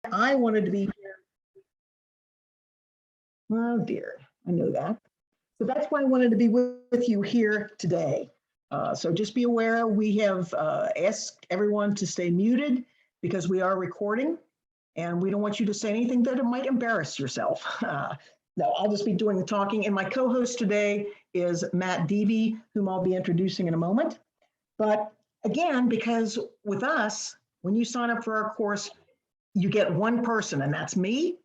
I wanted to be here. Oh dear, I know that. So that's why I wanted to be with you here today. So just be aware, we have asked everyone to stay muted because we are recording and we don't want you to say anything that might embarrass yourself. No, I'll just be doing the talking. And my co-host today is Matt Deavy, whom I'll be introducing in a moment. But again, because with us, when you sign up for our course, you get one person, and that's me.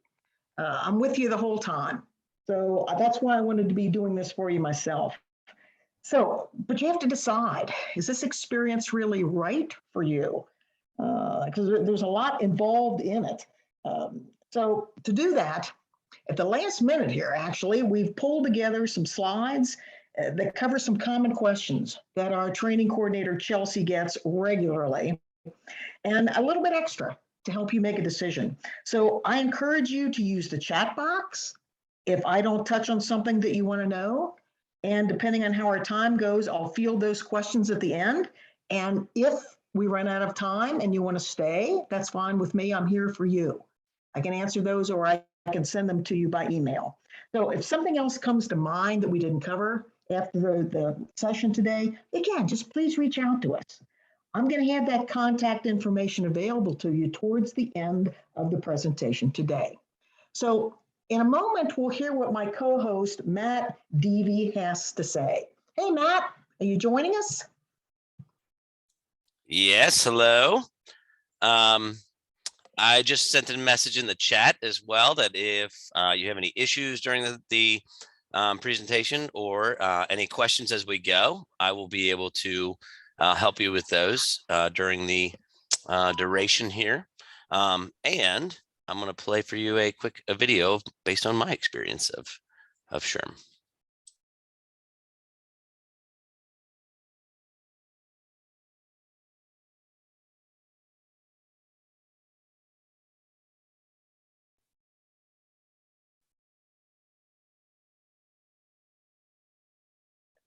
I'm with you the whole time. So that's why I wanted to be doing this for you myself. So, but you have to decide, is this experience really right for you? Because there's a lot involved in it. So to do that, at the last minute here, actually, we've pulled together some slides that cover some common questions that our training coordinator, Chelsea, gets regularly, and a little bit extra to help you make a decision. So I encourage you to use the chat box if I don't touch on something that you want to know. And depending on how our time goes, I'll field those questions at the end. And if we run out of time and you want to stay, that's fine with me. I'm here for you. I can answer those or I can send them to you by email. So if something else comes to mind that we didn't cover after the session today, again, just please reach out to us. I'm going to have that contact information available to you towards the end of the presentation today. So in a moment, we'll hear what my co-host, Matt Deavy, has to say. Hey, Matt, are you joining us? Yes, hello. I just sent a message in the chat as well that if you have any issues during the presentation or any questions as we go, I will be able to help you with those during the duration here. And I'm going to play for you a quick video based on my experience of SHRM.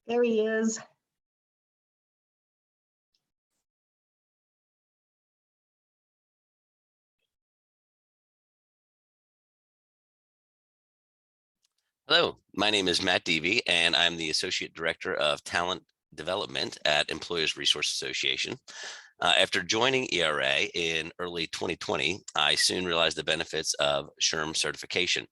There he is. Hello, my name is Matt Deavy, and I'm the Associate Director of Talent Development at Employers Resource Association. After joining ERA in early 2020, I soon realized the benefits of SHRM certification.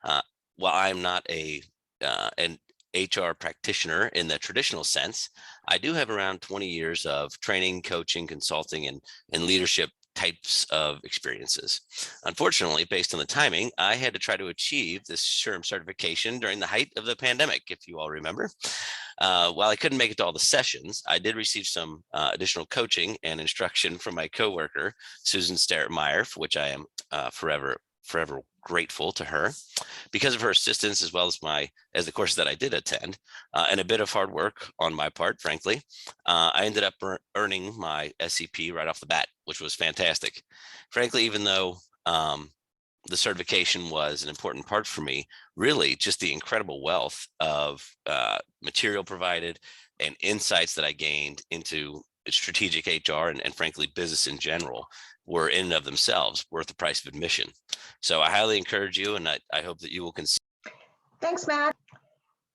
While I'm not an HR practitioner in the traditional sense, I do have around 20 years of training, coaching, consulting, and leadership types of experiences. Unfortunately, based on the timing, I had to try to achieve this SHRM certification during the height of the pandemic, if you all remember. While I couldn't make it to all the sessions, I did receive some additional coaching and instruction from my coworker, Susan Starrett-Meyer, for which I am forever grateful to her because of her assistance, as well as the courses that I did attend, and a bit of hard work on my part, frankly. I ended up earning my SCP right off the bat, which was fantastic. Frankly, even though the certification was an important part for me, really just the incredible wealth of material provided and insights that I gained into strategic HR and frankly, business in general were in and of themselves worth the price of admission. So I highly encourage you, and I hope that you will consider. Thanks, Matt.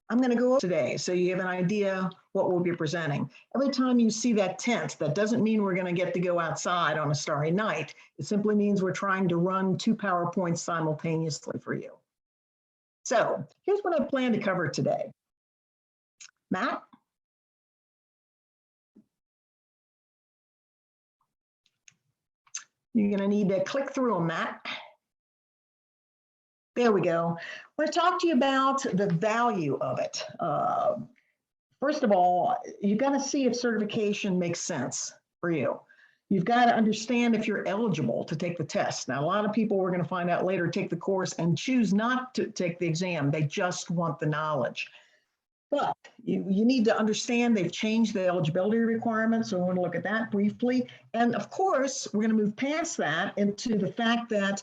I'm going to go today so you have an idea what we'll be presenting. Every time you see that tent, that doesn't mean we're going to get to go outside on a starry night. It simply means we're trying to run 2 PowerPoints simultaneously for you. So here's what I plan to cover today. Matt? You're going to need to click through them, Matt. There we go. I want to talk to you about the value of it. First of all, you've got to see if certification makes sense for you. You've got to understand if you're eligible to take the test. Now, a lot of people, we're going to find out later, take the course and choose not to take the exam. They just want the knowledge. But you need to understand they've changed the eligibility requirements, so we're going to look at that briefly. And of course, we're going to move past that into the fact that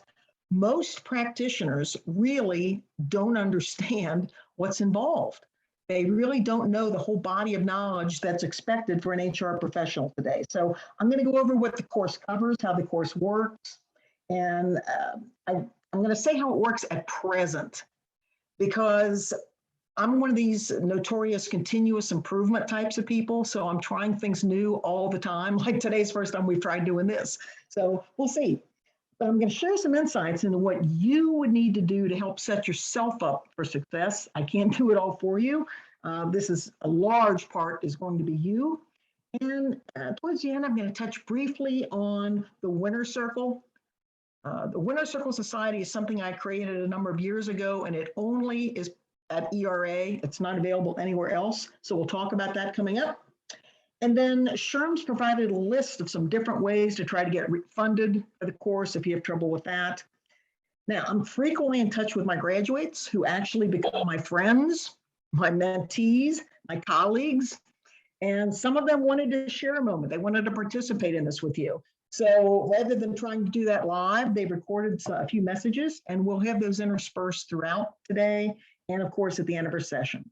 most practitioners really don't understand what's involved. They really don't know the whole body of knowledge that's expected for an HR professional today. So I'm going to go over what the course covers, how the course works, And I'm going to say how it works at present, because I'm one of these notorious continuous improvement types of people. So I'm trying things new all the time. Like today's first time we've tried doing this. So we'll see. But I'm going to share some insights into what you would need to do to help set yourself up for success. I can't do it all for you. This is a large part is going to be you. And towards the end, I'm going to touch briefly on the Winner Circle. The Winner Circle Society is something I created a number of years ago, and it only is at ERA. It's not available anywhere else. So we'll talk about that coming up. And then SHRM's provided a list of some different ways to try to get funded for the course if you have trouble with that. Now, I'm frequently in touch with my graduates who actually become my friends, my mentees, my colleagues, and some of them wanted to share a moment. They wanted to participate in this with you. So rather than trying to do that live, they've recorded a few messages, and we'll have those interspersed throughout today and, of course, at the end of our session.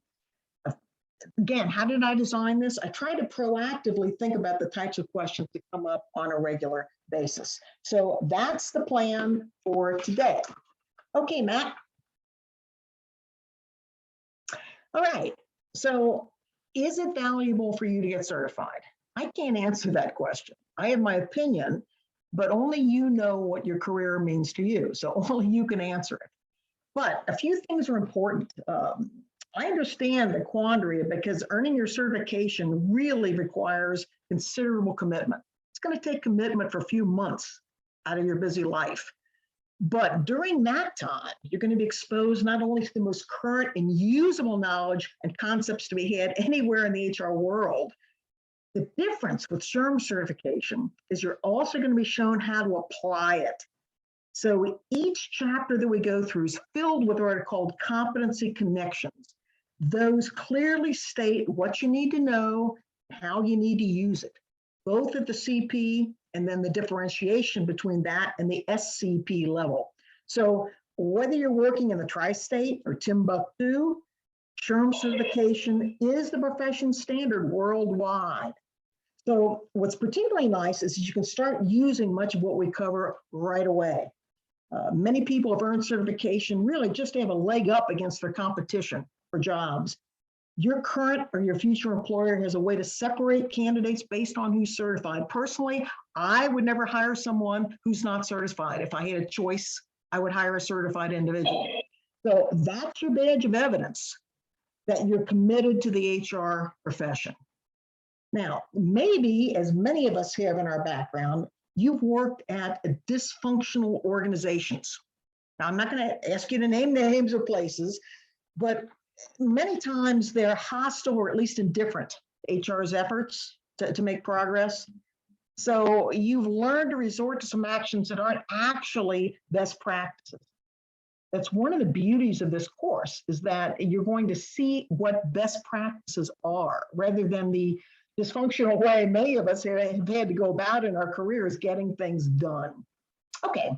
Again, how did I design this? I try to proactively think about the types of questions that come up on a regular basis. So that's the plan for today. Okay, Matt. All right. So is it valuable for you to get certified? I can't answer that question. I have my opinion, but only you know what your career means to you. So only you can answer it. But a few things are important. I understand the quandary because earning your certification really requires considerable commitment. It's going to take commitment for a few months out of your busy life. But during that time, you're going to be exposed not only to the most current and usable knowledge and concepts to be had anywhere in the HR world. The difference with SHRM certification is you're also going to be shown how to apply it. So each chapter that we go through is filled with what are called competency connections. Those clearly state what you need to know, how you need to use it, both at the CP and then the differentiation between that and the SCP level. So whether you're working in the tri-state or Timbuktu, SHRM certification is the profession standard worldwide. So what's particularly nice is you can start using much of what we cover right away. Many people have earned certification really just to have a leg up against their competition for jobs. Your current or your future employer has a way to separate candidates based on who's certified. Personally, I would never hire someone who's not certified. If I had a choice, I would hire a certified individual. So that's your badge of evidence that you're committed to the HR profession. Now, maybe as many of us have in our background, you've worked at dysfunctional organizations. Now, I'm not going to ask you to name names or places, but many times they're hostile or at least indifferent to HR's efforts to make progress. So you've learned to resort to some actions that aren't actually best practices. That's one of the beauties of this course, is that you're going to see what best practices are rather than the dysfunctional way many of us have had to go about in our careers getting things done. Okay,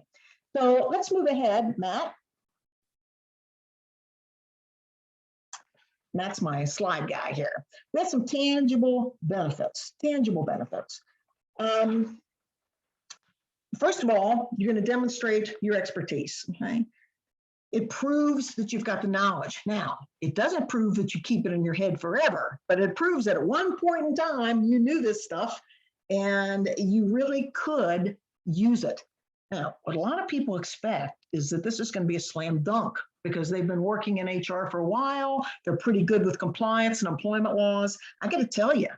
so let's move ahead, Matt. That's my slide guy here. We have some tangible benefits, First of all, you're going to demonstrate your expertise, okay? It proves that you've got the knowledge. Now, it doesn't prove that you keep it in your head forever, but it proves that at one point in time, you knew this stuff and you really could use it. Now, what a lot of people expect is that this is going to be a slam dunk because they've been working in HR for a while. They're pretty good with compliance and employment laws. I got to tell you,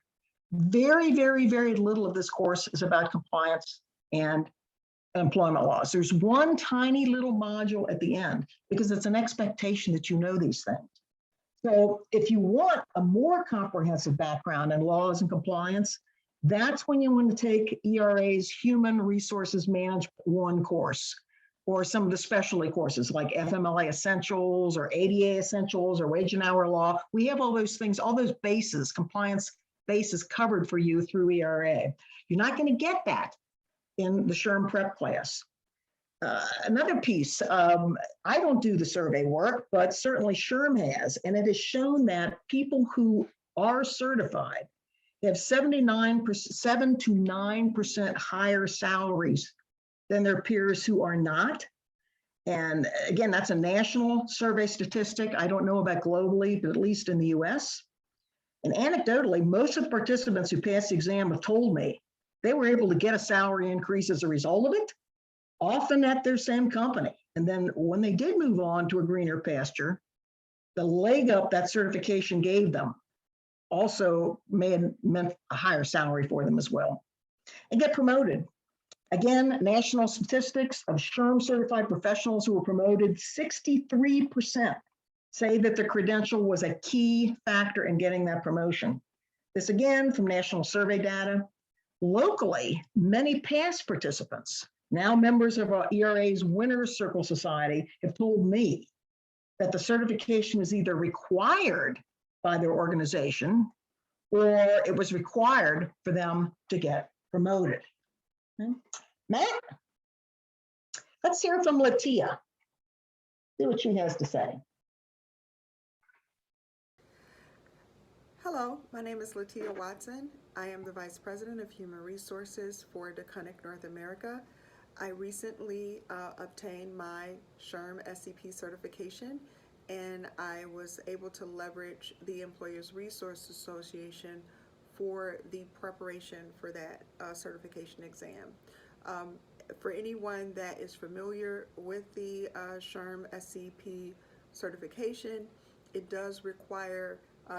very, very, very little of this course is about compliance and employment laws. There's one tiny little module at the end because it's an expectation that you know these things. So if you want a more comprehensive background in laws and compliance, that's when you want to take ERA's Human Resources Management 1 course, or some of the specialty courses like FMLA Essentials or ADA Essentials or Wage and Hour Law. We have all those things, all those bases, compliance bases covered for you through ERA. You're not going to get that in the SHRM Prep class. Another piece, I don't do the survey work, but certainly SHRM has, and it has shown that people who are certified have 7 to 9% higher salaries than their peers who are not. And again, that's a national survey statistic. I don't know about globally, but at least in the US. And anecdotally, most of the participants who passed the exam have told me they were able to get a salary increase as a result of it, often at their same company. And then when they did move on to a greener pasture, the leg up that certification gave them also meant a higher salary for them as well. And get promoted. Again, national statistics of SHRM certified professionals who were promoted, 63% say that the credential was a key factor in getting that promotion. This again from national survey data. Locally, many past participants, now members of our ERA's Winners Circle Society, have told me that the certification is either required by their organization or it was required for them to get promoted. Okay. Matt, let's hear from Latia. See what she has to say. Hello, my name is Latia Watson. I am the Vice President of Human Resources for DeCunnick North America. I recently obtained my SHRM SCP certification, and I was able to leverage the Employers Resource Association for the preparation for that certification exam. For anyone that is familiar with the SHRM SCP certification, it does require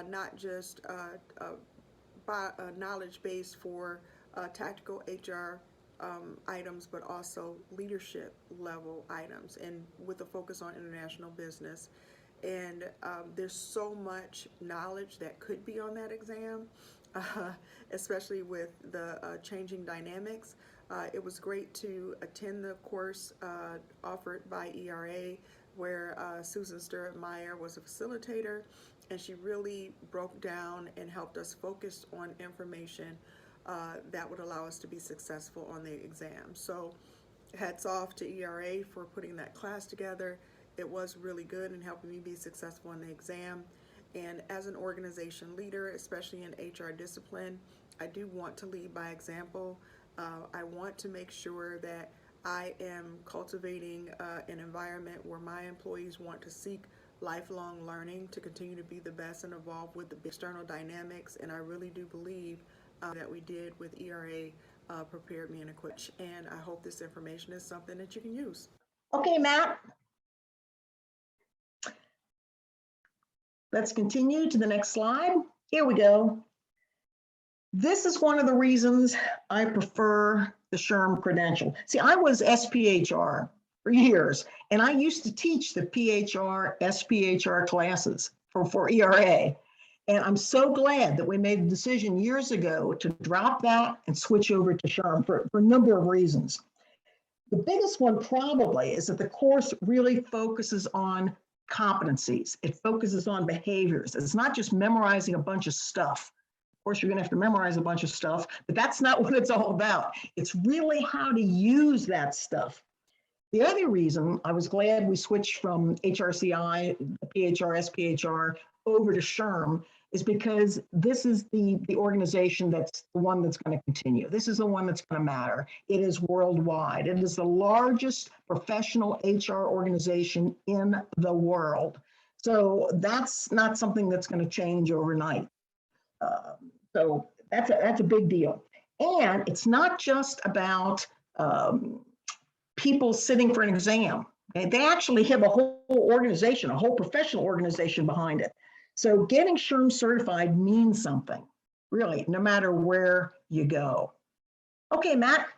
not just knowledge base for tactical HR items, but also leadership level items, and with a focus on international business. And there's so much knowledge that could be on that exam, especially with the changing dynamics. It was great to attend the course offered by ERA, where Susan Sturrett-Meyer was a facilitator, and she really broke down and helped us focus on information that would allow us to be successful on the exam. So hats off to ERA for putting that class together. It was really good in helping me be successful in the exam. And as an organization leader, especially in HR discipline, I do want to lead by example. I want to make sure that I am cultivating an environment where my employees want to seek lifelong learning to continue to be the best and evolve with the external dynamics. And I really do believe that we did with ERA prepared me and equipped. And I hope this information is something that you can use. Okay, Matt. Let's continue to the next slide. Here we go. This is one of the reasons I prefer the SHRM credential. See, I was SPHR for years, and I used to teach the PHR, SPHR classes for ERA. And I'm so glad that we made the decision years ago to drop that and switch over to SHRM for a number of reasons. The biggest one probably is that the course really focuses on competencies. It focuses on behaviors. It's not just memorizing a bunch of stuff. Of course, you're going to have to memorize a bunch of stuff, but that's not what it's all about. It's really how to use that stuff. The other reason I was glad we switched from HRCI, PHR, SPHR over to SHRM is because this is the organization that's the one that's going to continue. This is the one that's going to matter. It is worldwide. It is the largest professional HR organization in the world. So that's not something that's going to change overnight. So that's a big deal. And it's not just about people sitting for an exam. Okay? They actually have a whole organization, a whole professional organization behind it. So getting SHRM certified means something, really, no matter where you go. Okay, Matt.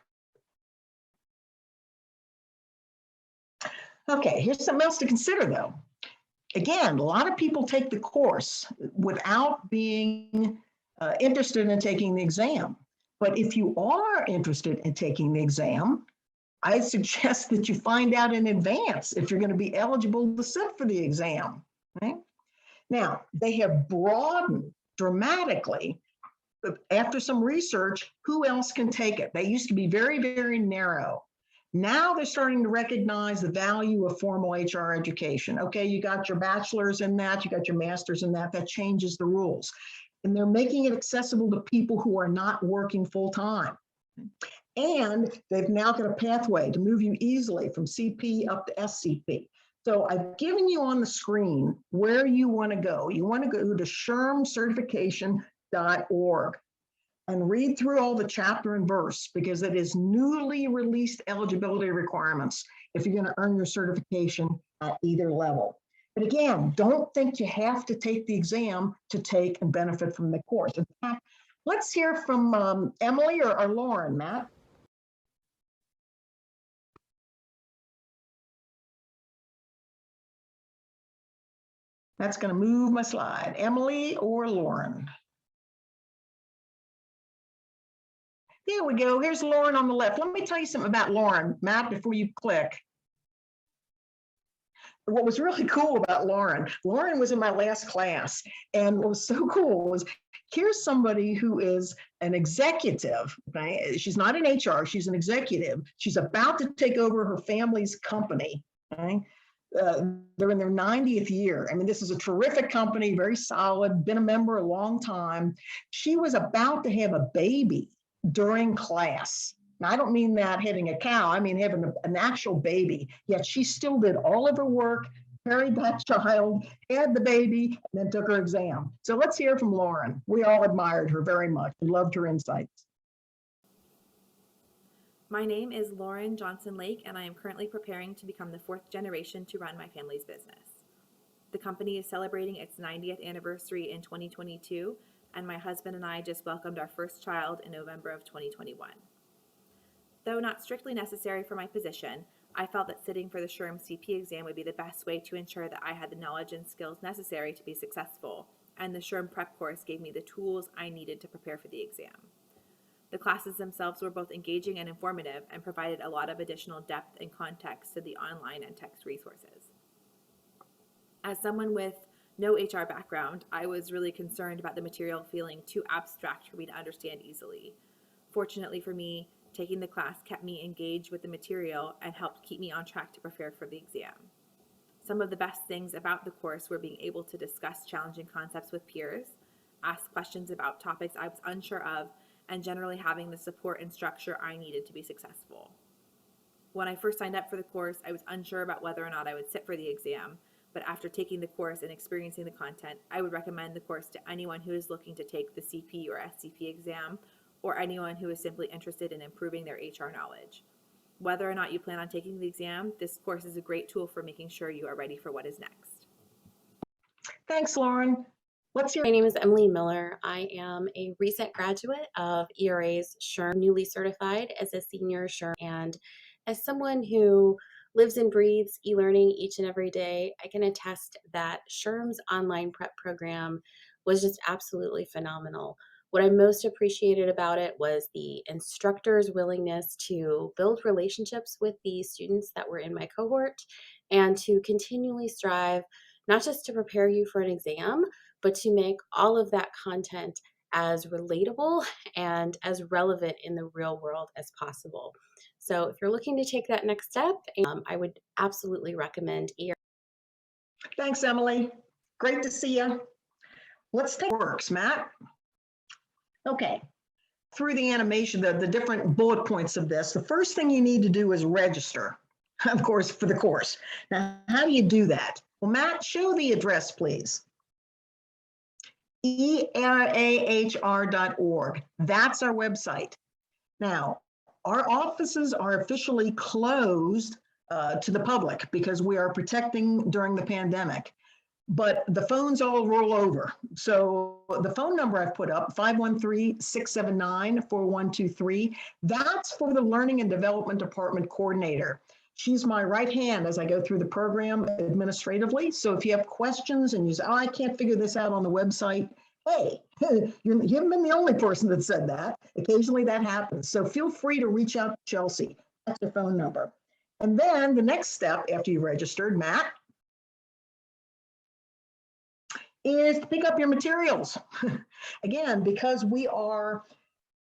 Okay, here's something else to consider, though. Again, a lot of people take the course without being interested in taking the exam. But if you are interested in taking the exam, I suggest that you find out in advance if you're going to be eligible to sit for the exam. Right? Now, they have broadened dramatically after some research who else can take it. They used to be very, very narrow. Now they're starting to recognize the value of formal HR education. Okay, you got your bachelor's in that, you got your master's in that, that changes the rules. And they're making it accessible to people who are not working full time. And they've now got a pathway to move you easily from CP up to SCP. So I've given you on the screen where you want to go. You want to go to SHRMcertification.org and read through all the chapter and verse, because it is newly released eligibility requirements if you're going to earn your certification at either level. But again, don't think you have to take the exam to take and benefit from the course. In fact, let's hear from Emily or Lauren, Matt. That's going to move my slide. Emily or Lauren? There we go. Here's Lauren on the left. Let me tell you something about Lauren, Matt, before you click. What was really cool about Lauren was in my last class. And what was so cool was, here's somebody who is an executive, right? She's not in HR, she's an executive. She's about to take over her family's company, okay? They're in their 90th year. I mean, this is a terrific company, very solid, been a member a long time. She was about to have a baby during class. Now, I don't mean that having a cow, I mean having an actual baby, yet she still did all of her work, carried that child, had the baby, and then took her exam. So let's hear from Lauren. We all admired her very much and loved her insights. My name is Lauren Johnson Lake, and I am currently preparing to become the 4th generation to run my family's business. The company is celebrating its 90th anniversary in 2022, and my husband and I just welcomed our first child in November of 2021. Though not strictly necessary for my position, I felt that sitting for the SHRM CP exam would be the best way to ensure that I had the knowledge and skills necessary to be successful, and the SHRM prep course gave me the tools I needed to prepare for the exam. The classes themselves were both engaging and informative and provided a lot of additional depth and context to the online and text resources. As someone with no HR background, I was really concerned about the material feeling too abstract for me to understand easily. Fortunately for me, taking the class kept me engaged with the material and helped keep me on track to prepare for the exam. Some of the best things about the course were being able to discuss challenging concepts with peers, ask questions about topics I was unsure of, and generally having the support and structure I needed to be successful. When I first signed up for the course, I was unsure about whether or not I would sit for the exam, but after taking the course and experiencing the content, I would recommend the course to anyone who is looking to take the CP or SCP exam, or anyone who is simply interested in improving their HR knowledge. Whether or not you plan on taking the exam, this course is a great tool for making sure you are ready for what is next. Thanks, Lauren. Let's hear. My name is Emily Miller. I am a recent graduate of ERA's SHRM, newly certified as a senior SHRM. And as someone who lives and breathes e-learning each and every day, I can attest that SHRM's online prep program was just absolutely phenomenal. What I most appreciated about it was the instructor's willingness to build relationships with the students that were in my cohort and to continually strive not just to prepare you for an exam, but to make all of that content as relatable and as relevant in the real world as possible. So if you're looking to take that next step, I would absolutely recommend ERA. Thanks, Emily. Great to see you. Let's take works, Matt. Okay. Through the animation, the different bullet points of this, the first thing you need to do is register, of course, for the course. Now, how do you do that? Well, Matt, show the address, please. ERAHR.org. That's our website. Now, our offices are officially closed to the public because we are protecting during the pandemic, but the phones all roll over. So the phone number I've put up, 513-679-4123, that's for the Learning and Development Department coordinator. She's my right hand as I go through the program administratively. So if you have questions and you say, oh, I can't figure this out on the website, hey, you haven't been the only person that said that. Occasionally that happens. So feel free to reach out to Chelsea. That's her phone number. And then the next step after you've registered, Matt, is to pick up your materials. Again, because we are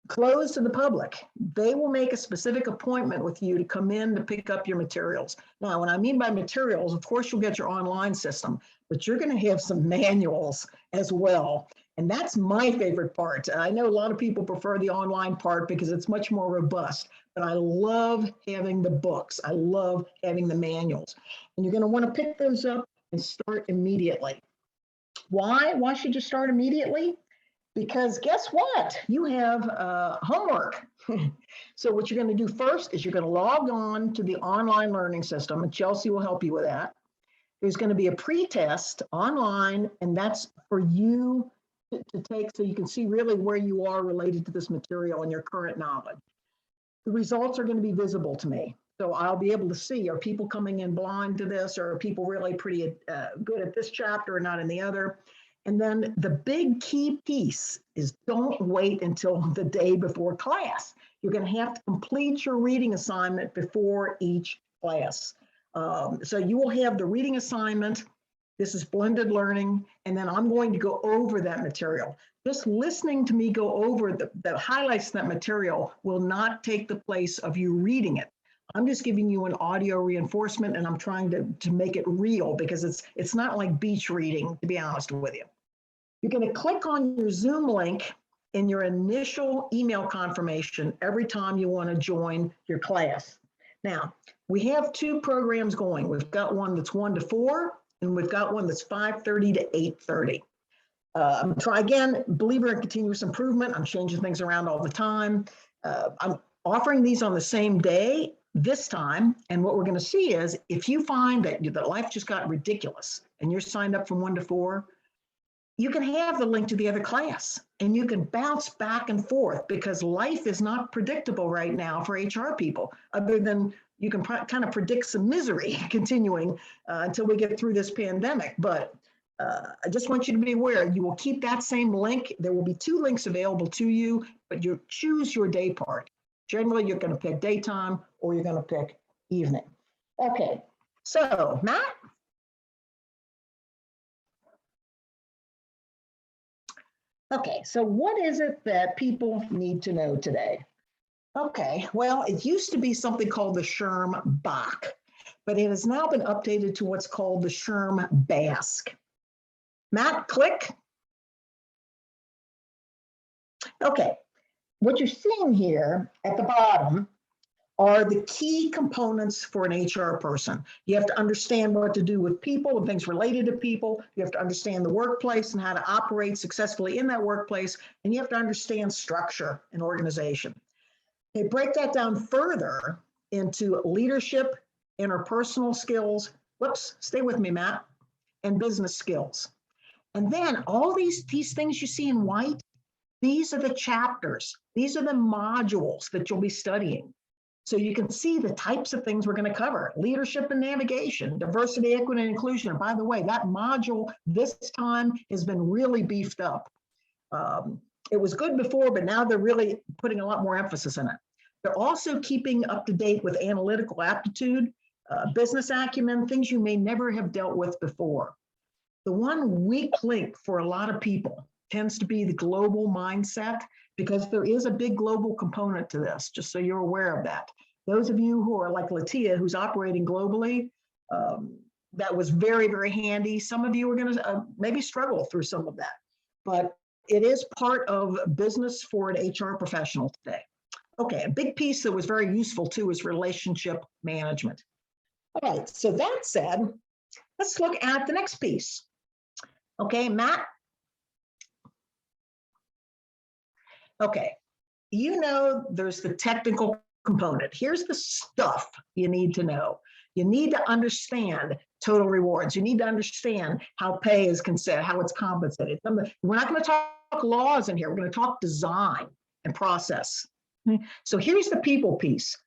closed to the public. They will make a specific appointment with you to come in to pick up your materials. Now, what I mean by materials, of course, you'll get your online system, but you're going to have some manuals as well. And that's my favorite part. I know a lot of people prefer the online part because it's much more robust, but I love having the books. I love having the manuals. And you're going to want to pick those up and start immediately. Why? Why should you start immediately? Because guess what? You have homework. So what you're going to do first is you're going to log on to the online learning system, and Chelsea will help you with that. There's going to be a pre-test online, and that's for you to take so you can see really where you are related to this material and your current knowledge. The results are going to be visible to me. So I'll be able to see, are people coming in blind to this, or are people really pretty good at this chapter and not in the other? And then the big key piece is don't wait until the day before class. You're going to have to complete your reading assignment before each class. So you will have the reading assignment. This is blended learning. And then I'm going to go over that material. Just listening to me go over the highlights of that material will not take the place of you reading it. I'm just giving you an audio reinforcement, and I'm trying to make it real because it's not like beach reading, to be honest with you. You're going to click on your Zoom link in your initial email confirmation every time you want to join your class. Now, we have two programs going. We've got one that's 1 to 4, and we've got one that's 5:30 to 8:30. Try again, believer in continuous improvement. I'm changing things around all the time. I'm offering these on the same day this time. And what we're going to see is if you find that life just got ridiculous and you're signed up from 1 to 4, you can have the link to the other class and you can bounce back and forth because life is not predictable right now for HR people, other than you can kind of predict some misery continuing until we get through this pandemic. But I just want you to be aware, you will keep that same link. There will be 2 links available to you, but you choose your day part. Generally, you're going to pick daytime or you're going to pick evening. Okay, so Matt? Okay, so what is it that people need to know today? Okay, well, it used to be something called the SHRM BAC, but it has now been updated to what's called the SHRM BASC. Matt, click. Okay, what you're seeing here at the bottom are the key components for an HR person. You have to understand what to do with people and things related to people. You have to understand the workplace and how to operate successfully in that workplace. And you have to understand structure and organization. They break that down further into leadership, interpersonal skills. Whoops, stay with me, Matt, and business skills. And then all these things you see in white, these are the chapters. These are the modules that you'll be studying. So you can see the types of things we're going to cover: leadership and navigation, diversity, equity, and inclusion. And by the way, that module this time has been really beefed up. It was good before, but now they're really putting a lot more emphasis in it. They're also keeping up to date with analytical aptitude, business acumen, things you may never have dealt with before. The one weak link for a lot of people tends to be the global mindset, because there is a big global component to this, just so you're aware of that. Those of you who are like Latia, who's operating globally, that was very, very handy. Some of you are going to maybe struggle through some of that, but it is part of business for an HR professional today. Okay, a big piece that was very useful too is relationship management. All right, so that said, let's look at the next piece. Okay, Matt. Okay, you know there's the technical component. Here's the stuff you need to know. You need to understand total rewards. You need to understand how pay is considered, how it's compensated. We're not going to talk laws in here. We're going to talk design and process. So here's the people piece.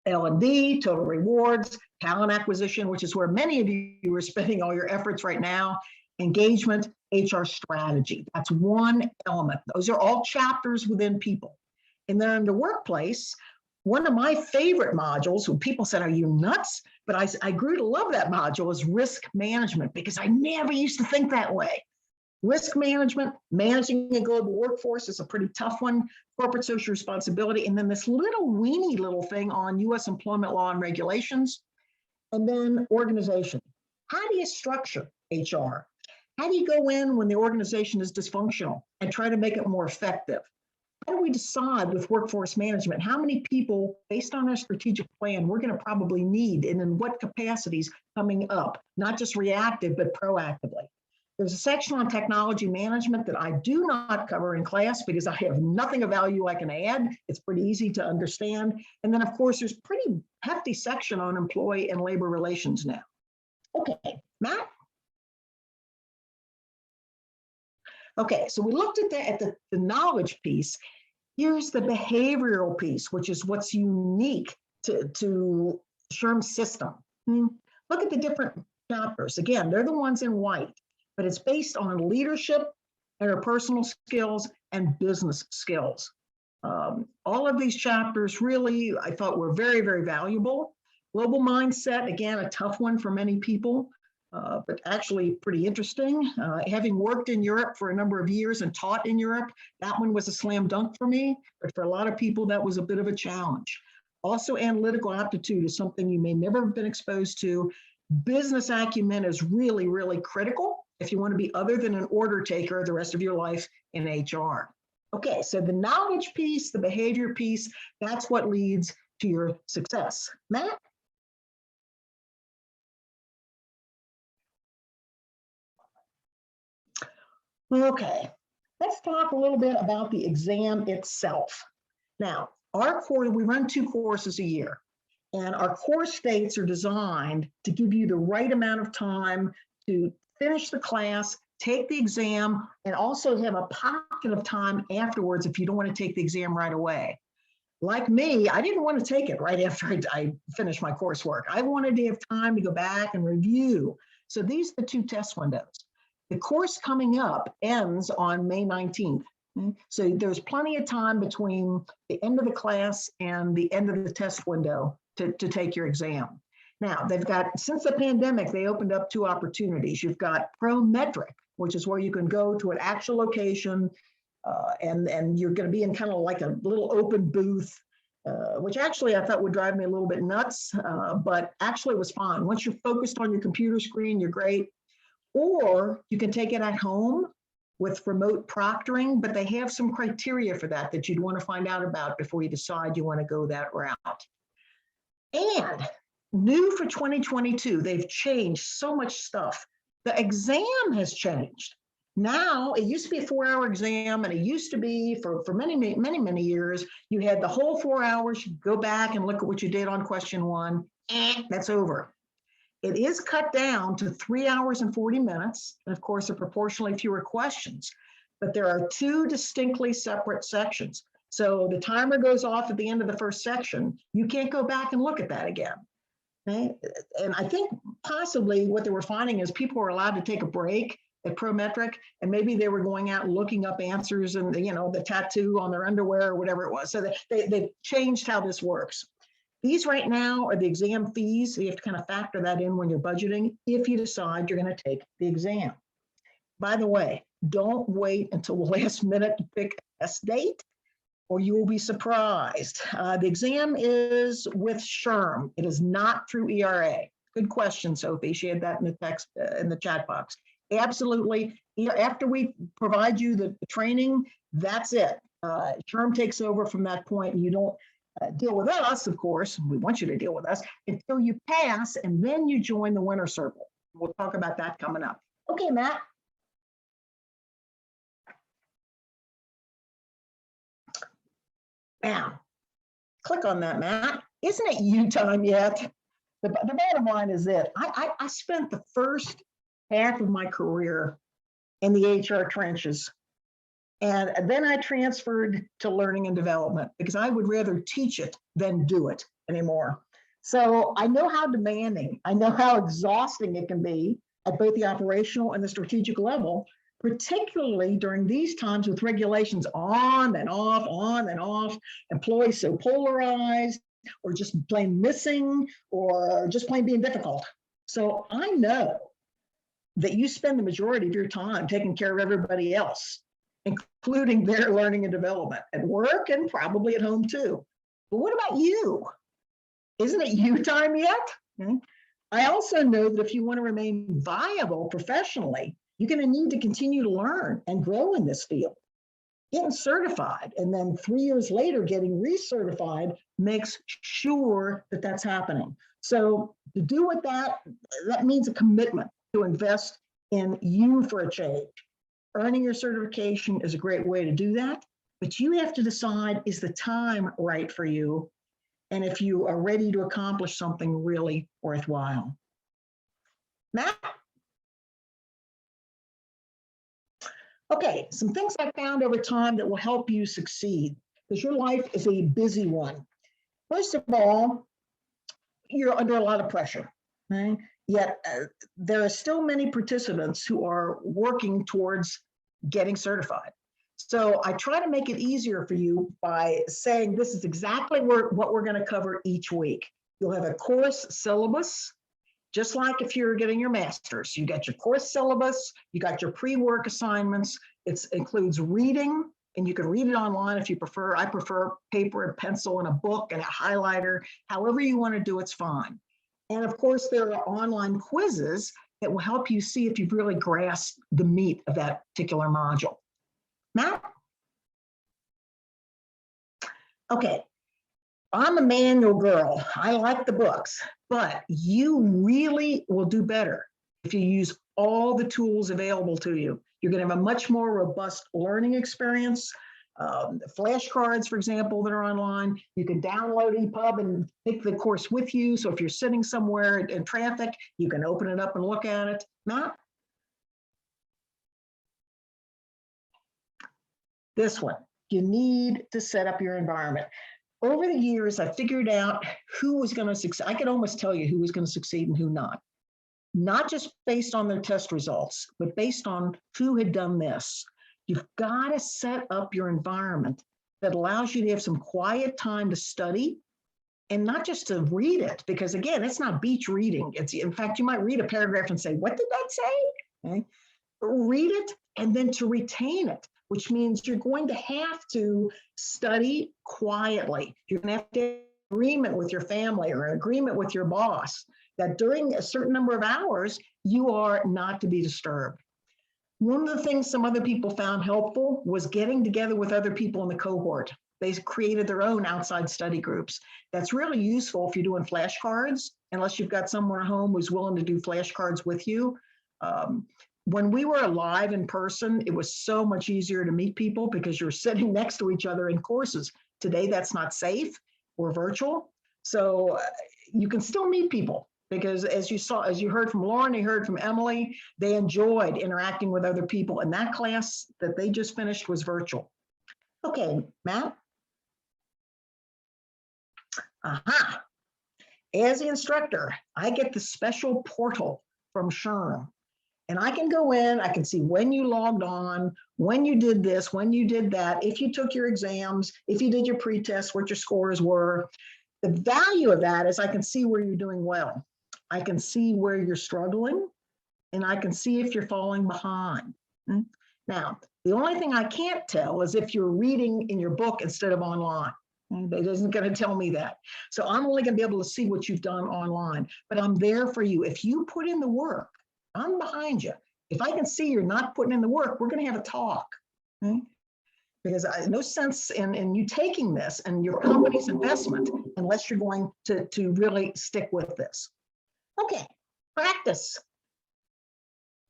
L&D, total rewards, talent acquisition, which is where many of you are spending all your efforts right now, engagement, HR strategy. That's one element. Those are all chapters within people. And then in the workplace, one of my favorite modules, when people said, are you nuts? But I grew to love that module, is risk management, because I never used to think that way. Risk management, managing a global workforce is a pretty tough one. Corporate social responsibility, and then this little weeny little thing on US employment law and regulations. And then organization. How do you structure HR? How do you go in when the organization is dysfunctional and try to make it more effective? How do we decide with workforce management how many people, based on our strategic plan, we're going to probably need and in what capacities coming up, not just reactive, but proactively? There's a section on technology management that I do not cover in class because I have nothing of value I can add. It's pretty easy to understand. And then, of course, there's a pretty hefty section on employee and labor relations now. Okay, Matt? Okay, so we looked at the knowledge piece. Here's the behavioral piece, which is what's unique to SHRM's system. Look at the different chapters. Again, they're the ones in white, but it's based on leadership, interpersonal skills, and business skills. All of these chapters really, I thought, were very, very valuable. Global mindset, again, a tough one for many people. But actually pretty interesting. Having worked in Europe for a number of years and taught in Europe, that one was a slam dunk for me, but for a lot of people, that was a bit of a challenge. Also, analytical aptitude is something you may never have been exposed to. Business acumen is really, really critical if you want to be other than an order taker the rest of your life in HR. Okay, so the knowledge piece, the behavior piece, that's what leads to your success. Matt? Okay, let's talk a little bit about the exam itself. Now, our course, we run 2 courses a year, and our course dates are designed to give you the right amount of time to finish the class, take the exam, and also have a pocket of time afterwards if you don't want to take the exam right away. Like me, I didn't want to take it right after I finished my coursework. I wanted to have time to go back and review. So these are the 2 test windows. The course coming up ends on May 19th. So there's plenty of time between the end of the class and the end of the test window to take your exam. Now, they've got, since the pandemic, they opened up 2 opportunities. You've got Prometric, which is where you can go to an actual location and you're going to be in kind of like a little open booth, which actually I thought would drive me a little bit nuts, but actually was fine. Once you're focused on your computer screen, you're great. Or you can take it at home with remote proctoring, but they have some criteria for that you'd want to find out about before you decide you want to go that route. And new for 2022, they've changed so much stuff. The exam has changed. Now, it used to be a 4-hour exam, and it used to be for many years, you had the whole 4 hours, you go back and look at what you did on question 1, and that's over. It is cut down to 3 hours and 40 minutes, and of course, there are proportionally fewer questions, but there are 2 distinctly separate sections. So the timer goes off at the end of the first section. You can't go back and look at that again. Okay? And I think possibly what they were finding is people were allowed to take a break at Prometric, and maybe they were going out and looking up answers and the tattoo on their underwear or whatever it was. So they've changed how this works. These right now are the exam fees. So you have to kind of factor that in when you're budgeting if you decide you're going to take the exam. By the way, don't wait until the last minute to pick a test date or you will be surprised. The exam is with SHRM. It is not through ERA. Good question, Sophie. She had that in the text in the chat box. Absolutely. After we provide you the training, that's it. SHRM takes over from that point, and you don't deal with us, of course. We want you to deal with us until you pass, and then you join the winner circle. We'll talk about that coming up. Okay, Matt. Now, click on that, Matt. Isn't it you time yet? The bottom line is that I spent the first half of my career in the HR trenches. And then I transferred to learning and development because I would rather teach it than do it anymore. So I know how demanding, I know how exhausting it can be at both the operational and the strategic level, particularly during these times with regulations on and off, employees so polarized, or just plain missing, or just plain being difficult. So I know that you spend the majority of your time taking care of everybody else, including their learning and development at work and probably at home too. But what about you? Isn't it you time yet? Okay. I also know that if you want to remain viable professionally, you're going to need to continue to learn and grow in this field. Getting certified and then 3 years later getting recertified makes sure that that's happening. So to do with that means a commitment to invest in you for a change. Earning your certification is a great way to do that, but you have to decide, is the time right for you? And if you are ready to accomplish something really worthwhile. Matt? Okay, some things I found over time that will help you succeed, because your life is a busy one. First of all, you're under a lot of pressure, right? Yet there are still many participants who are working towards getting certified. So I try to make it easier for you by saying this is exactly what we're going to cover each week. You'll have a course syllabus, just like if you're getting your master's. You got your course syllabus, you got your pre-work assignments. It includes reading, and you can read it online if you prefer. I prefer paper and pencil and a book and a highlighter. However you want to do it's fine. And of course, there are online quizzes that will help you see if you've really grasped the meat of that particular module. Matt? Okay, I'm a manual girl. I like the books, but you really will do better if you use all the tools available to you. You're going to have a much more robust learning experience. Flashcards, for example, that are online. You can download EPUB and take the course with you. So if you're sitting somewhere in traffic, you can open it up and look at it. Matt? This one, you need to set up your environment. Over the years, I figured out who was going to succeed. I could almost tell you who was going to succeed and who not just based on their test results, but based on who had done this. You've got to set up your environment that allows you to have some quiet time to study and not just to read it, because again, it's not beach reading. It's, in fact, you might read a paragraph and say, what did that say? Okay. Read it and then to retain it, which means you're going to have to study quietly. You're going to have to have an agreement with your family or an agreement with your boss that during a certain number of hours, you are not to be disturbed. One of the things some other people found helpful was getting together with other people in the cohort. They created their own outside study groups. That's really useful if you're doing flashcards, unless you've got someone at home who's willing to do flashcards with you. When we were live in person, it was so much easier to meet people because you're sitting next to each other in courses. Today, that's not safe. We're virtual. So you can still meet people because as you heard from Lauren, you heard from Emily, they enjoyed interacting with other people. And that class that they just finished was virtual. Okay, Matt? Aha. As the instructor, I get the special portal from SHRM. And I can go in, I can see when you logged on, when you did this, when you did that, if you took your exams, if you did your pre-test, what your scores were. The value of that is I can see where you're doing well. I can see where you're struggling, and I can see if you're falling behind. Now, the only thing I can't tell is if you're reading in your book instead of online. It isn't going to tell me that. So I'm only going to be able to see what you've done online, but I'm there for you. If you put in the work, I'm behind you. If I can see you're not putting in the work, we're going to have a talk. Okay? Because no sense in you taking this and your company's investment unless you're going to really stick with this. Okay, practice.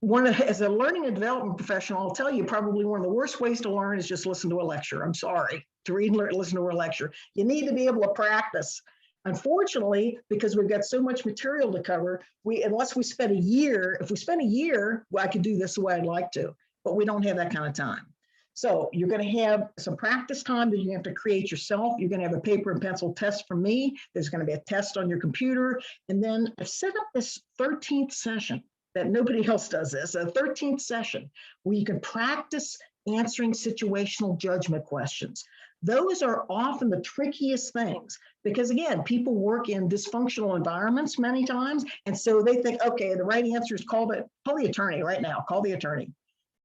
As a learning and development professional, I'll tell you probably one of the worst ways to learn is just listen to a lecture. I'm sorry, to read and listen to a lecture. You need to be able to practice. Unfortunately, because we've got so much material to cover, unless we spend a year, if we spend a year, well, I could do this the way I'd like to, but we don't have that kind of time. So you're going to have some practice time that you have to create yourself. You're going to have a paper and pencil test from me. There's going to be a test on your computer. And then I've set up this 13th session that nobody else does this, a 13th session where you can practice answering situational judgment questions. Those are often the trickiest things because, again, people work in dysfunctional environments many times. And so they think, okay, the right answer is call the attorney right now, call the attorney.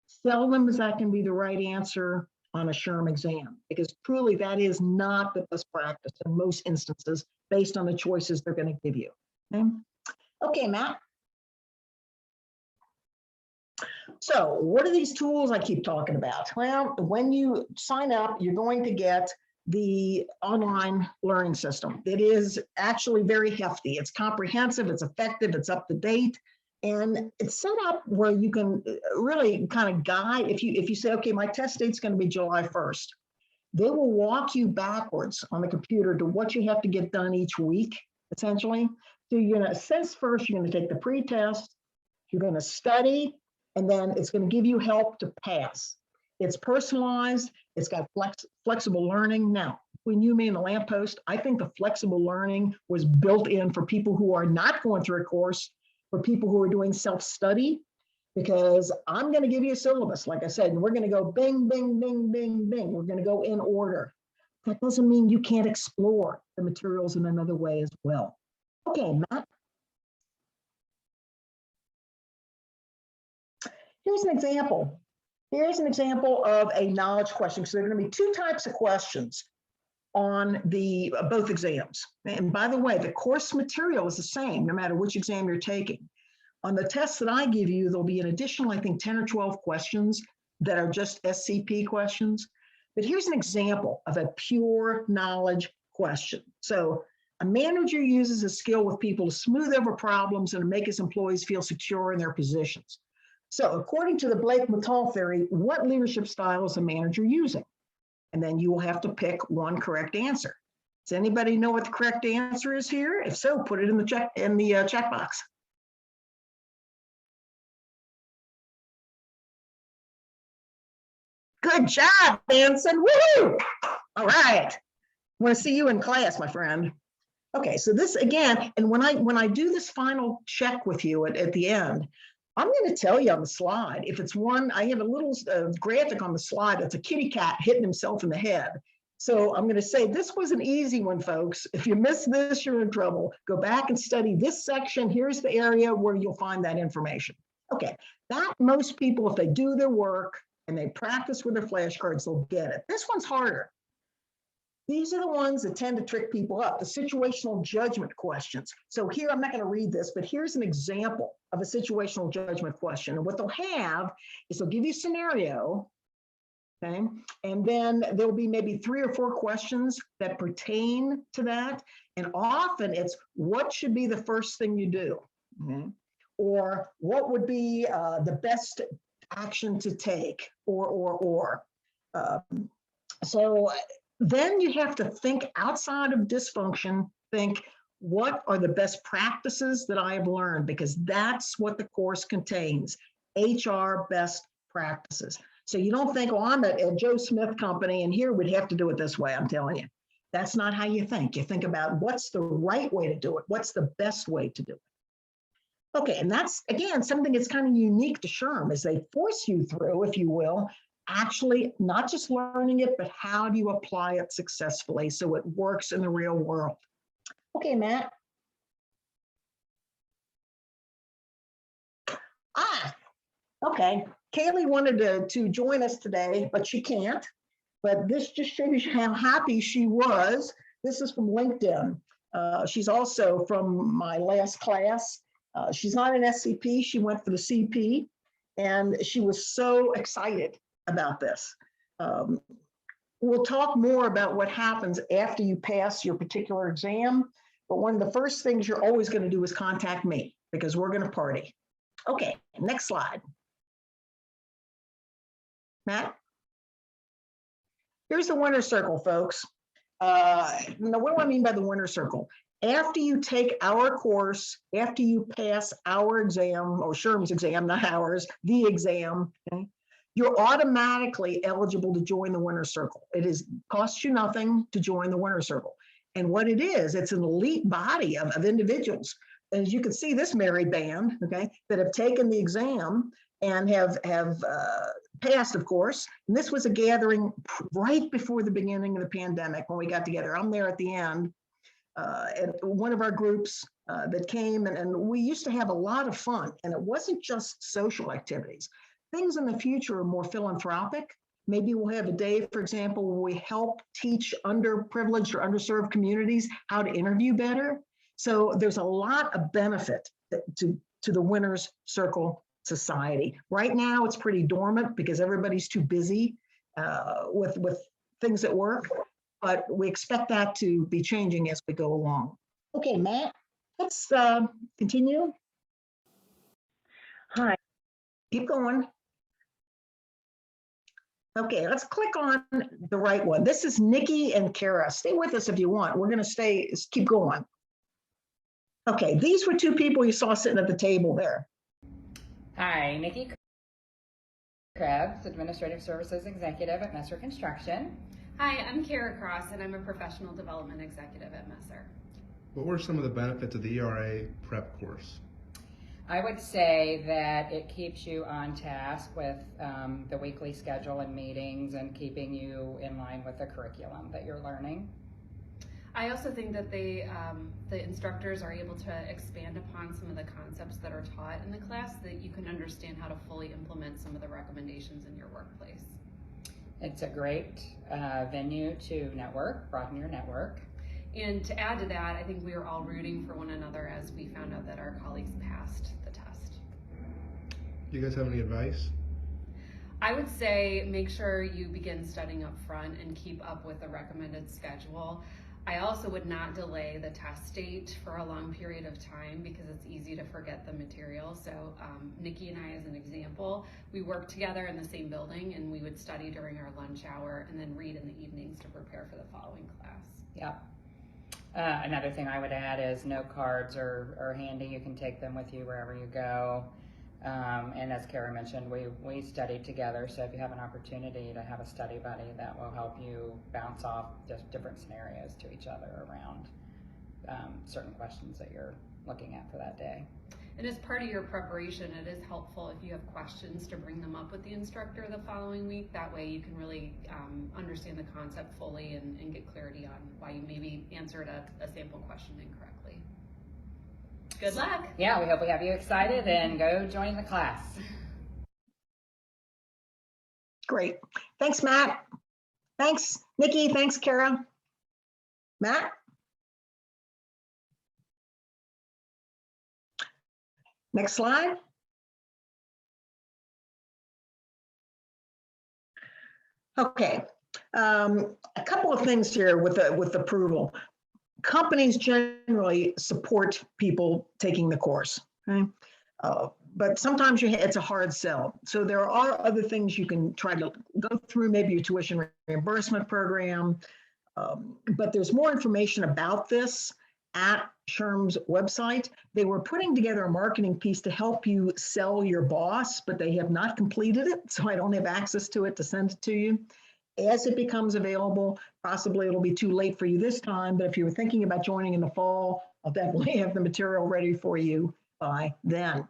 Seldom is that can be the right answer on a SHRM exam, because truly that is not the best practice in most instances based on the choices they're going to give you. Okay, Matt. So what are these tools I keep talking about? Well, when you sign up, you're going to get the online learning system. It is actually very hefty. It's comprehensive, it's effective, it's up to date, and it's set up where you can really kind of guide. If you say, okay, my test date's going to be July 1st, they will walk you backwards on the computer to what you have to get done each week, essentially. So you're going to assess first, you're going to take the pre-test, you're going to study, and then it's going to give you help to pass. It's personalized. It's got flexible learning. Now, when you mean the lamppost, I think the flexible learning was built in for people who are not going through a course, for people who are doing self-study, because I'm going to give you a syllabus, like I said, and we're going to go bing, bing, bing, bing, bing. We're going to go in order. That doesn't mean you can't explore the materials in another way as well. Okay, Matt. Here's an example. Here's an example of a knowledge question. So there are going to be two types of questions on the both exams. And by the way, the course material is the same no matter which exam you're taking. On the tests that I give you, there'll be an additional, I think, 10 or 12 questions that are just SCP questions. But here's an example of a pure knowledge question. So a manager uses a skill with people to smooth over problems and to make his employees feel secure in their positions. So according to the Blake-Matal theory, what leadership style is a manager using? And then you will have to pick one correct answer. Does anybody know what the correct answer is here? If so, put it in the chat box. Good job, Anson. Woohoo! All right. I want to see you in class, my friend. Okay, so this again, and when I do this final check with you at the end, I'm going to tell you on the slide, if it's one, I have a little graphic on the slide that's a kitty cat hitting himself in the head. So I'm going to say this was an easy one, folks. If you miss this, you're in trouble. Go back and study this section. Here's the area where you'll find that information. Okay, that most people, if they do their work and they practice with their flashcards, they'll get it. This one's harder. These are the ones that tend to trick people up, the situational judgment questions. So here, I'm not going to read this, but here's an example of a situational judgment question. And what they'll have is they'll give you a scenario, okay? And then there'll be maybe 3 or 4 questions that pertain to that. And often it's what should be the first thing you do? Okay? Or what would be the best action to take, so then you have to think outside of dysfunction, think what are the best practices that I have learned, because that's what the course contains, HR best practices. So you don't think, oh, I'm at Joe Smith Company and here we'd have to do it this way. I'm telling you, that's not how you think. You think about what's the right way to do it. What's the best way to do it? Okay, and that's, again, something that's kind of unique to SHRM is they force you through, if you will, actually not just learning it, but how do you apply it successfully so it works in the real world. Okay, Matt. Okay. Kaylee wanted to join us today, but she can't. But this just shows you how happy she was. This is from LinkedIn. She's also from my last class. She's not an SCP. She went for the CP, and she was so excited about this. We'll talk more about what happens after you pass your particular exam, but one of the first things you're always going to do is contact me because we're going to party. Okay, next slide. Matt? Here's the winner's circle, folks. Now, what do I mean by the winner's circle? After you take our course, after you pass our exam, or SHRM's exam, not ours, the exam, okay, you're automatically eligible to join the winner's circle. It costs you nothing to join the winner's circle. And what it is, it's an elite body of individuals. As you can see, this merry band, okay, that have taken the exam and have past, of course, and this was a gathering right before the beginning of the pandemic when we got together. I'm there at the end. And one of our groups that came, and we used to have a lot of fun, and it wasn't just social activities. Things in the future are more philanthropic. Maybe we'll have a day, for example, where we help teach underprivileged or underserved communities how to interview better. So there's a lot of benefit to the Winner's Circle Society. Right now, it's pretty dormant because everybody's too busy with things at work, but we expect that to be changing as we go along. Okay, Matt, let's continue. Hi. Keep going. Okay, let's click on the right one. This is Nikki and Kara. Stay with us if you want. We're going to keep going. Okay, these were two people you saw sitting at the table there. Hi, Nikki Krebs, Administrative Services Executive at Messer Construction. Hi, I'm Kara Cross, and I'm a Professional Development Executive at Messer. What were some of the benefits of the ERA prep course? I would say that it keeps you on task with the weekly schedule and meetings and keeping you in line with the curriculum that you're learning. I also think that the instructors are able to expand upon some of the concepts that are taught in the class so that you can understand how to fully implement some of the recommendations in your workplace. It's a great venue to network, broaden your network. And to add to that, I think we were all rooting for one another as we found out that our colleagues passed the test. Do you guys have any advice? I would say make sure you begin studying up front and keep up with the recommended schedule. I also would not delay the test date for a long period of time because it's easy to forget the material. So Nikki and I, as an example, we worked together in the same building and we would study during our lunch hour and then read in the evenings to prepare for the following class. Yep. Another thing I would add is note cards are handy. You can take them with you wherever you go. And as Kara mentioned, we studied together, so if you have an opportunity to have a study buddy, that will help you bounce off just different scenarios to each other around certain questions that you're looking at for that day. And as part of your preparation, it is helpful if you have questions to bring them up with the instructor the following week. That way you can really understand the concept fully and get clarity on why you maybe answered a sample question incorrectly. Good luck. Yeah, we hope we have you excited and go join the class. Great. Thanks, Matt. Thanks, Nikki. Thanks, Kara. Matt? Next slide. Okay. A couple of things here with approval. Companies generally support people taking the course, okay? But sometimes it's a hard sell. So there are other things you can try to go through, maybe your tuition reimbursement program, but there's more information about this at SHRM's website. They were putting together a marketing piece to help you sell your boss, but they have not completed it, so I don't have access to it to send it to you. As it becomes available, possibly it'll be too late for you this time, but if you were thinking about joining in the fall, I'll definitely have the material ready for you by then.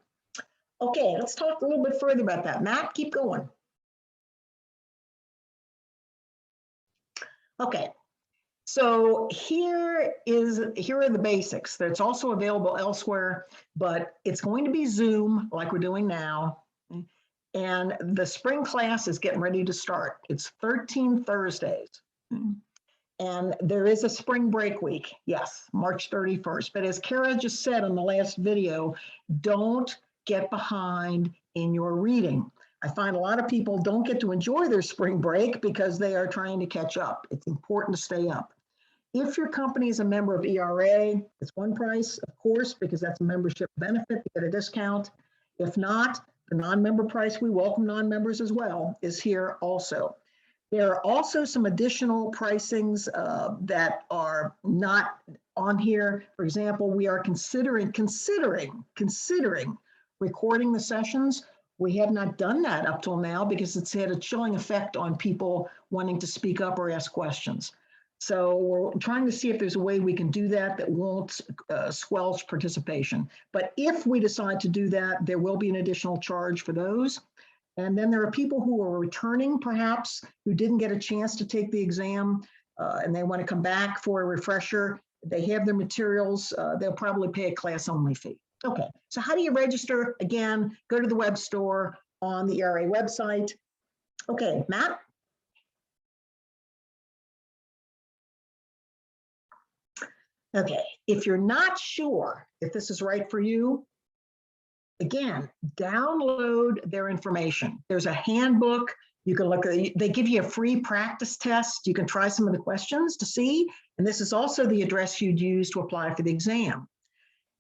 Okay, let's talk a little bit further about that. Matt, keep going. Okay, so here are the basics. That's also available elsewhere, but it's going to be Zoom like we're doing now. And the spring class is getting ready to start. It's 13 Thursdays. And there is a spring break week. Yes, March 31st. But as Kara just said in the last video, don't get behind in your reading. I find a lot of people don't get to enjoy their spring break because they are trying to catch up. It's important to stay up. If your company is a member of ERA, it's one price, of course, because that's a membership benefit to get a discount. If not, the non-member price, we welcome non-members as well, is here also. There are also some additional pricings that are not on here. For example, we are considering recording the sessions. We have not done that up till now because it's had a chilling effect on people wanting to speak up or ask questions. So we're trying to see if there's a way we can do that that won't squelch participation. But if we decide to do that, there will be an additional charge for those. And then there are people who are returning, perhaps, who didn't get a chance to take the exam, and they want to come back for a refresher. They have their materials. They'll probably pay a class-only fee. Okay, so how do you register? Again, go to the web store on the ERA website. Okay, Matt? Okay, if you're not sure if this is right for you, again, download their information. There's a handbook. You can look at, they give you a free practice test. You can try some of the questions to see. And this is also the address you'd use to apply for the exam.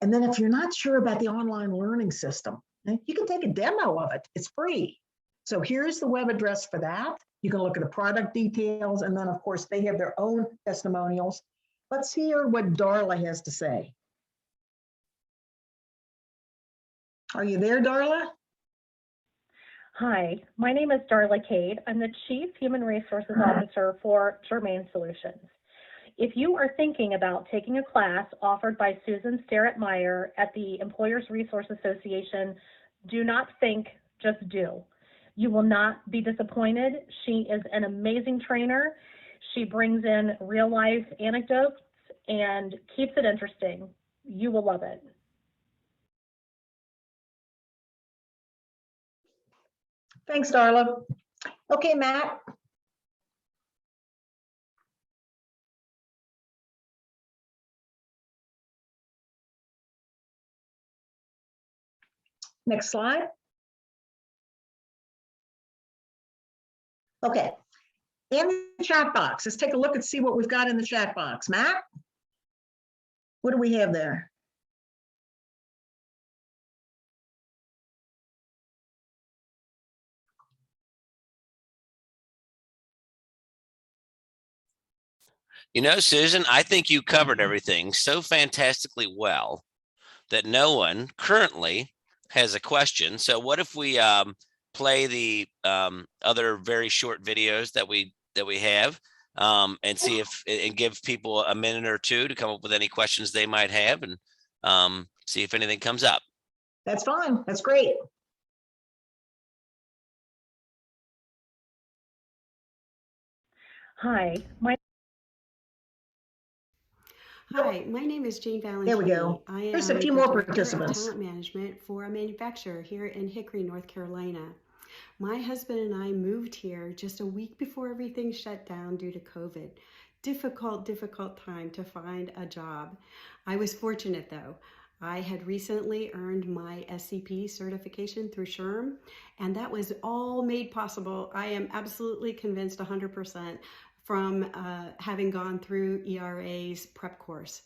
And then if you're not sure about the online learning system, you can take a demo of it. It's free. So here's the web address for that. You can look at the product details. And then, of course, they have their own testimonials. Let's hear what Darla has to say. Are you there, Darla? Hi, my name is Darla Cade. I'm the Chief Human Resources Officer for SHRM Solutions. If you are thinking about taking a class offered by Susan Starrett-Meyer at the Employers Resource Association, do not think, just do. You will not be disappointed. She is an amazing trainer. She brings in real life anecdotes and keeps it interesting. You will love it. Thanks, Darla. Okay, Matt. Next slide. Okay, in the chat box, let's take a look and see what we've got in the chat box. Matt, what do we have there? You know, Susan, I think you covered everything so fantastically well that no one currently has a question. So what if we play the other very short videos that we have and see if and give people a minute or two to come up with any questions they might have and see if anything comes up. That's fine. That's great. Hi, my name is Jane Valentini. There we go. I am There's a few the more Director of participants. Talent Management for a manufacturer here in Hickory, North Carolina. My husband and I moved here just a week before everything shut down due to COVID. Difficult time to find a job. I was fortunate though. I had recently earned my SCP certification through SHRM, and that was all made possible. I am absolutely convinced 100% from having gone through ERA's prep course.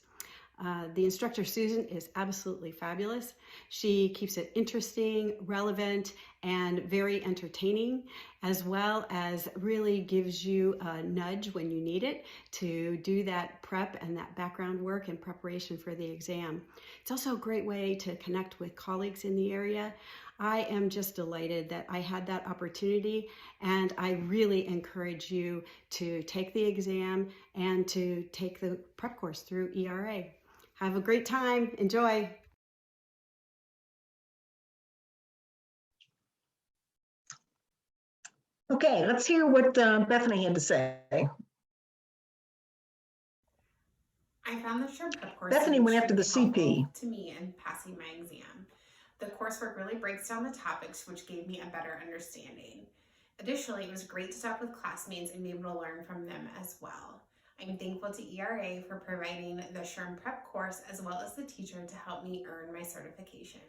The instructor, Susan, is absolutely fabulous. She keeps it interesting, relevant, and very entertaining, as well as really gives you a nudge when you need it to do that prep and that background work in preparation for the exam. It's also a great way to connect with colleagues in the area. I am just delighted that I had that opportunity, and I really encourage you to take the exam and to take the prep course through ERA. Have a great time. Enjoy. Okay, let's hear what Bethany had to say. I found the SHRM Prep course Bethany went after the extremely CP. helpful to me in passing my exam. The coursework really breaks down the topics, which gave me a better understanding. Additionally, it was great to talk with classmates and be able to learn from them as well. I'm thankful to ERA for providing the SHRM Prep course as well as the teacher to help me earn my certification.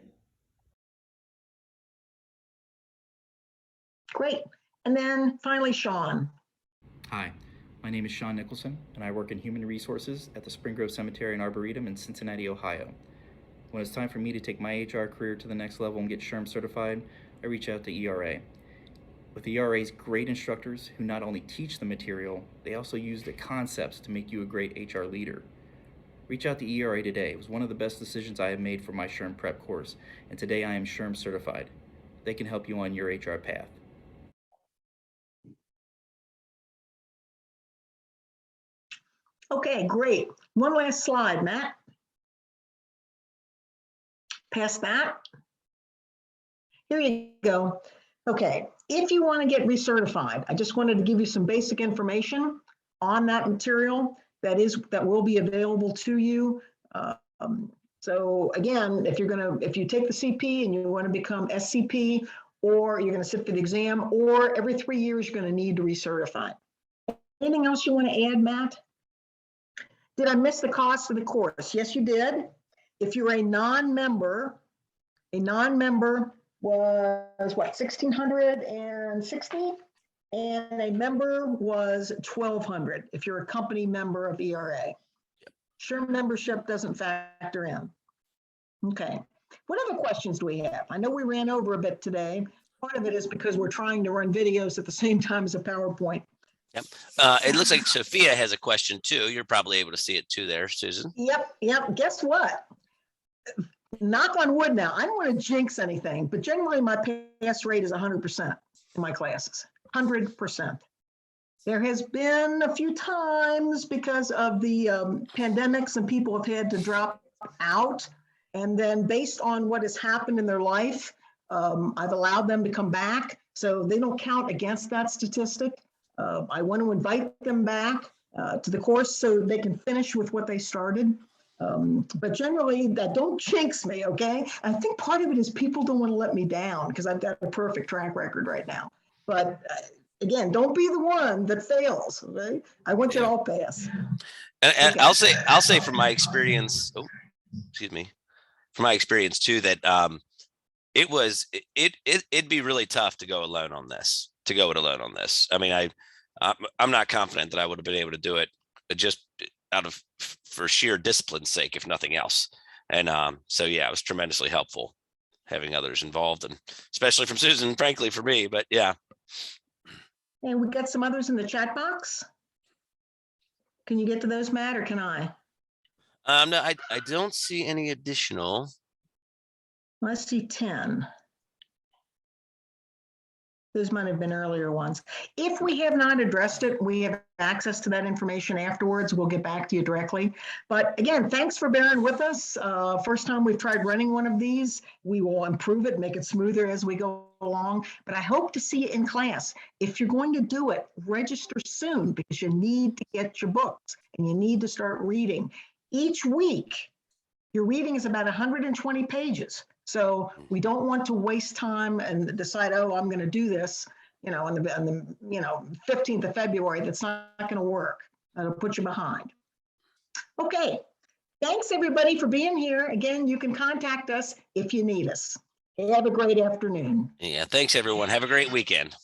Great. And then finally, Sean. Hi, my name is Sean Nicholson, and I work in human resources at the Spring Grove Cemetery and Arboretum in Cincinnati, Ohio. When it's time for me to take my HR career to the next level and get SHRM certified, I reach out to ERA. With ERA's great instructors who not only teach the material, they also use the concepts to make you a great HR leader. Reach out to ERA today. It was one of the best decisions I have made for my SHRM Prep course, and today I am SHRM certified. They can help you on your HR path. Okay, great. One last slide, Matt. Past that. Here you go. Okay, if you want to get recertified, I just wanted to give you some basic information on that material that will be available to you. So again, if you take the CP and you want to become SCP, or you're going to sit for the exam, or every 3 years you're going to need to recertify. Anything else you want to add, Matt? Did I miss the cost of the course? Yes, you did. If you're a non-member was what, 1,660, and a member was 1,200 if you're a company member of ERA. SHRM membership doesn't factor in. Okay, what other questions do we have? I know we ran over a bit today. Part of it is because we're trying to run videos at the same time as a PowerPoint. Yep. It looks like Sophia has a question too. You're probably able to see it too there, Susan. Yep. Guess what? Knock on wood now. I don't want to jinx anything, but generally my pass rate is 100% in my classes, 100%. There has been a few times because of the pandemics and people have had to drop out. And then based on what has happened in their life, I've allowed them to come back. So they don't count against that statistic. I want to invite them back to the course so they can finish with what they started. But generally, don't jinx me, okay? I think part of it is people don't want to let me down because I've got a perfect track record right now. But again, don't be the one that fails, okay? I want you to all pass. And Okay. I'll say from my experience, from my experience too, that it'd be really tough to go alone on this. I mean, I'm not confident that I would have been able to do it just for sheer discipline's sake, if nothing else. And so yeah, it was tremendously helpful having others involved, and especially from Susan, frankly, for me. But yeah. And we got some others in the chat box. Can you get to those, Matt, or can I? No, I don't see any additional. I see 10. Those might have been earlier ones. If we have not addressed it, we have access to that information afterwards. We'll get back to you directly. But again, thanks for bearing with us. First time we've tried running one of these. We will improve it, make it smoother as we go along. But I hope to see you in class. If you're going to do it, register soon because you need to get your books and you need to start reading. Each week, your reading is about 120 pages. So we don't want to waste time and decide, oh, I'm going to do this, on the 15th of February. That's not going to work. That'll put you behind. Okay. Thanks everybody for being here. Again, you can contact us if you need us. Have a great afternoon. Yeah. Thanks everyone. Have a great weekend.